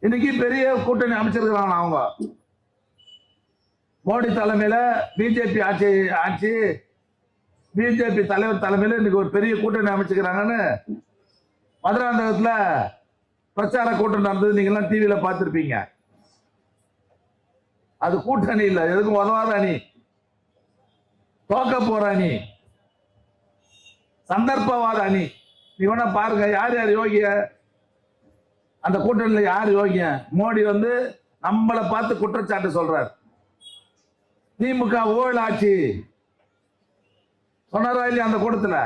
இன்னைக்கு பெரிய கூட்டணி அமைச்சிருக்கிறாங்க அவங்க. மோடி தலைமையில பிஜேபி ஆட்சி பிஜேபி தலைவர் தலைமையில இன்னைக்கு ஒரு பெரிய கூட்டணி அமைச்சுக்கிறாங்கன்னு மதுராந்தகத்துல பிரச்சார கூட்டம் நடந்தது. நீங்க எல்லாம் டிவியில பார்த்திருப்பீங்க. அது கூட்டணி இல்ல, எதுக்கும் உதவாத அணி, தோக்க போற அணி, சந்தர்ப்பவாத அணி. நீ வேணா பாருங்க யார் யார் யோகிய அந்த கூட்டணியில யார் யோகிய. மோடி நம்மளை பார்த்து குற்றச்சாட்டு சொல்றார். திமுக ஊழல் ஆட்சி சொன்னாரா இல்லையா அந்த கூட்டத்துல?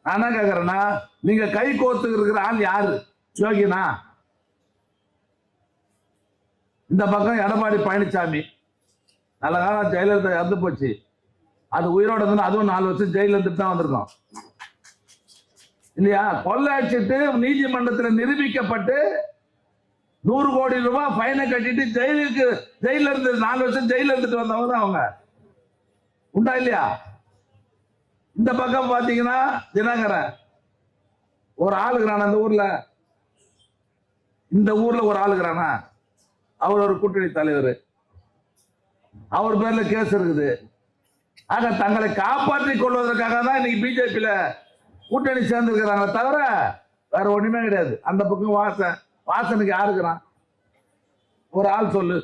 நான் என்ன கேக்குறேன்னா, நீங்க கை கோர்த்து இருக்கிற ஆள் யாரு யோகினா? இந்த பக்கம் எடப்பாடி பழனிசாமி, நல்ல காலம் ஜெயலலிதா இறந்து போச்சு, அது உயிரோட இருந்தா அதுவும் 4 வருஷம் ஜெயில இருந்துட்டு தான் வந்திருக்கோம் இல்லையா? கொள்ளையடிச்சிட்டு நீதிமன்றத்தில் நிரூபிக்கப்பட்டு 100 கோடி ரூபாய் ஃபைனை கட்டிட்டு ஜெயில இருந்து 4 வருஷம் ஜெயில இருந்துட்டு வந்தவங்க தான் அவங்க. உண்டா இல்லையா? இந்த பக்கம் பாத்தீங்கன்னா தினகரன் ஒரு ஆளுகிறான அந்த ஊர்ல, இந்த ஊர்ல ஒரு ஆளுகிறானா, அவர் ஒரு கூட்டணி தலைவர், அவர் பேர்ல கேஸ் இருக்குது. ஆக தங்களை காப்பாற்றிக் கொள்வதற்காக தான் இன்னைக்கு பிஜேபியில கூட்டணி சேர்ந்திருக்கிறாங்க, தவிர வேற ஒண்ணுமே கிடையாது. அந்த பக்கம் வாசனுக்கு யாருக்கிறான்? ஒரு ஆள் சொல்லு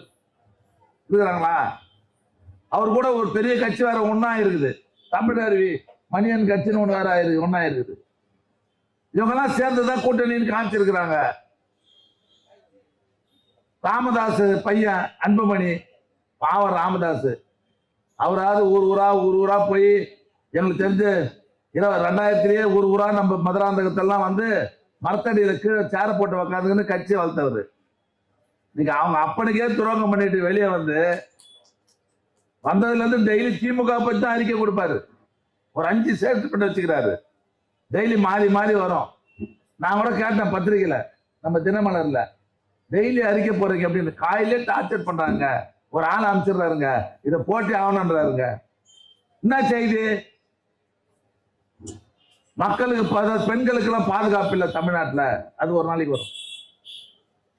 இருக்கிறாங்களா? அவர் கூட ஒரு பெரிய கட்சி வேற ஒன்னா இருக்குது, தமிழருவி மணியன் கட்சின்னு ஒண்ணு வேற ஒன்னா இருக்குது. இவங்கெல்லாம் சேர்ந்துதான் கூட்டணின்னு காமிச்சிருக்கிறாங்க. ராமதாஸ் பையன் அன்புமணி, பாவம் ராமதாஸ், அவராவது ஊர் ஊரா போய் எங்களுக்கு தெரிஞ்சு 2000 ஊர் ஊரா நம்ம மதுராந்தகத்தெல்லாம் மரத்தடியில கீழே சேர போட்டு உக்காந்துன்னு கட்சி வளர்த்தவர். இன்னைக்கு அவங்க அப்பனுக்கே துரோகம் பண்ணிட்டு வெளியே வந்ததுல இருந்து டெய்லி திமுக பத்தி தான் அறிக்கை கொடுப்பாரு. ஒரு 5 சேர்த்து பண்ணி வச்சுக்கிறாரு. டெய்லி மாறி மாறி வரும். நான் கூட கேட்டேன் பத்திரிகையில, நம்ம தினமலர்ல, டெய்லி அறிக்கை போறீங்க அப்படின்னு. காயிலே டார்ச்சர் பண்றாங்க, ஒரு ஆள் அமைச்சிடுறாருங்க, இதை போட்டி ஆகணும்ன்றாருங்க. என்ன செய்தி? மக்களுக்கு பெண்களுக்கு எல்லாம் பாதுகாப்பு இல்லை தமிழ்நாட்டில். அது ஒரு நாளைக்கு வரும்.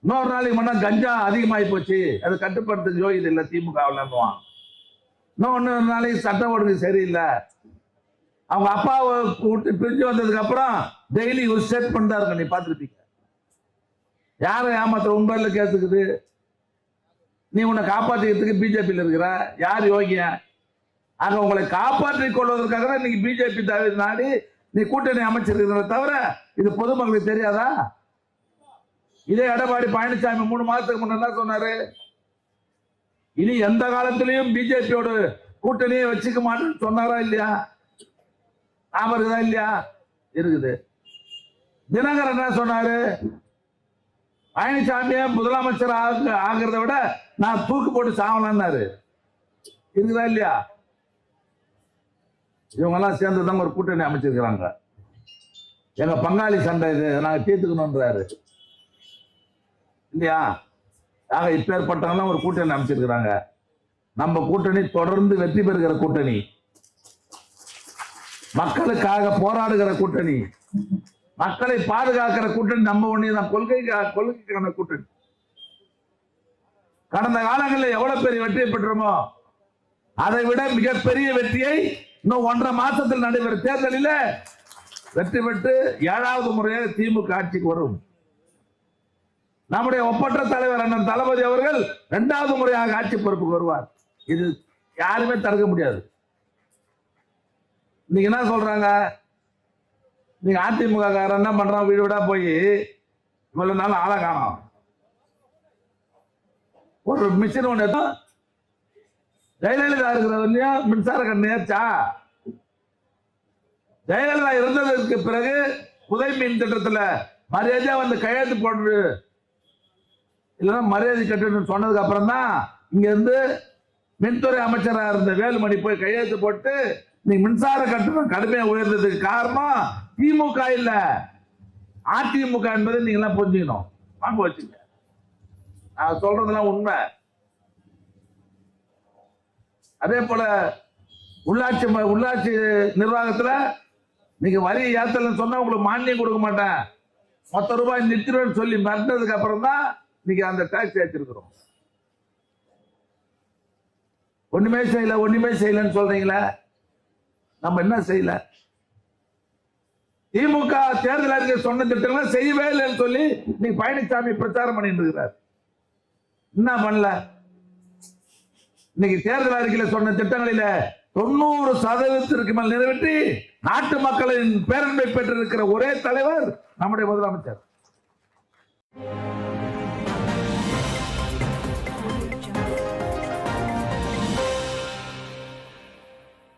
இன்னொரு நாளைக்கு முன்னா கஞ்சா அதிகமாகி போச்சு, அது கட்டுப்படுத்த யோகிது இல்லை திமுக. இன்னொன்னு நாளைக்கு சட்டம் ஒழுங்கு சரியில்லை. அவங்க அப்பாவை விட்டு பிரிஞ்சு வந்ததுக்கு அப்புறம் டெய்லி ஒரு செட் பண்ணிட்டாருங்க. நீ பார்த்துருப்பீங்க. யாரை ஏமாத்துற உண்மையில கேட்டுக்குது? நீ உன்னை காப்பாற்றிக்கிறதுக்கு பிஜேபியில் இருக்கிற யார் யோகிய? ஆக உங்களை காப்பாற்றிக் கொள்வதற்காக தான் இன்னைக்கு பிஜேபி நாடி நீ கூட்டணி அமைச்சிருக்கிற, தவிர இது பொதுமக்களுக்கு தெரியாதா? இதே எடப்பாடி பழனிசாமி 3 மாசத்துக்கு முன்ன சொன்னாரு, இனி எந்த காலத்திலையும் பிஜேபியோட கூட்டணியை வச்சுக்க மாட்டேன்னு சொன்னாரா இல்லையா? ஞாபகம் இருக்குதா இல்லையா? இருக்குது. தினகரன் என்ன சொன்னாரு? பழனிசாமிய முதலமைச்சர் ஆகிறத விட நான் தூக்கு போட்டு சாவலான்னாரு. இருக்குதா இல்லையா? இவங்க எல்லாம் சேர்ந்துதான் ஒரு கூட்டணி அமைச்சிருக்கிறாங்க. எங்க பங்காளி சண்டை இது, நாங்க தீர்த்துக்கணும்ன்றாரு இல்லையா? ஆக இப்பேற்பட்டவங்க ஒரு கூட்டணி அமைச்சிருக்கிறாங்க. நம்ம கூட்டணி தொடர்ந்து வெற்றி பெறுகிற கூட்டணி, மக்களுக்காக போராடுகிற கூட்டணி, மக்களை பாதுகாக்கிற கூட்டணி நம்ம ஒண்ணுதான். கொள்கைக்கான கூட்டணி. கடந்த காலங்களில் எவ்வளவு பெரிய வெற்றியை பெற்றோமோ அதை விட மிகப்பெரிய வெற்றியை இன்னும் 1.5 மாசத்தில் நடைபெறும் தேர்தலில் வெற்றி பெற்று 7வது முறையாக திமுக ஆட்சிக்கு வரும். நம்முடைய ஒப்பற்ற தலைவர் அண்ணன் தளபதி அவர்கள் 2வது முறையாக ஆட்சி பொறுப்புக்கு வருவார். இது யாருமே தடுக்க முடியாது. நீங்க என்ன சொல்றாங்க? நீங்க அதிமுக என்ன பண்றான்? வீடு வீடா போய் இவ்வளவு நாள் ஆளை காணோம். ஒரு மிஷின் ஒண்ணு ஜெயலலிதா இருக்கிறவரையும் மின்சார கட்டணம் ஏற்றா? ஜெயலலிதா இருந்ததற்கு பிறகு புதை மின் திட்டத்துல மரியாதையா கையெழுத்து போட்டு இல்லைன்னா மரியாதை கட்டணும்னு சொன்னதுக்கு அப்புறம் தான் இங்க இருந்து மின்துறை அமைச்சராக இருந்த வேலுமணி போய் கையெழுத்து போட்டு நீ மின்சார கட்டணம் கடுமையா உயர்ந்ததுக்கு காரணம் திமுக இல்ல அதிமுக என்பதை நீங்க எல்லாம் புரிஞ்சுக்கணும். வாங்க வச்சுங்க, நான் சொல்றதெல்லாம் உண்மை. அதே போல உள்ளாட்சி நிர்வாகத்துல நீங்க வரி ஏத்தலன்னு சொன்னா உங்களுக்கு மானியம் கொடுக்க மாட்டேன், மொத்த ரூபாய் நிறுத்திடுவேன்னு சொல்லி மிரட்டதுக்கு அப்புறம் தான் இன்னைக்கு அந்த டாக்ஸ் ஏற்றிருக்கிறோம். ஒண்ணுமே செய்யலன்னு சொல்றீங்களா? நம்ம என்ன செய்யல? திமுக தேர்தல் அறிக்கை சொன்ன திட்டங்களை செய்யவே இல்லைன்னு சொல்லி நீ பழனிசாமி பிரச்சாரம் பண்ணிட்டு இருக்கிறார். என்ன பண்ணல? இன்னைக்கு தேர்தல் அறிக்கையில சொன்ன திட்டங்களில 90% மேல் நிறைவேற்றி நாட்டு மக்களின் பேரன்பை பெற்றிருக்கிற ஒரே தலைவர் நம்முடைய முதலமைச்சர்.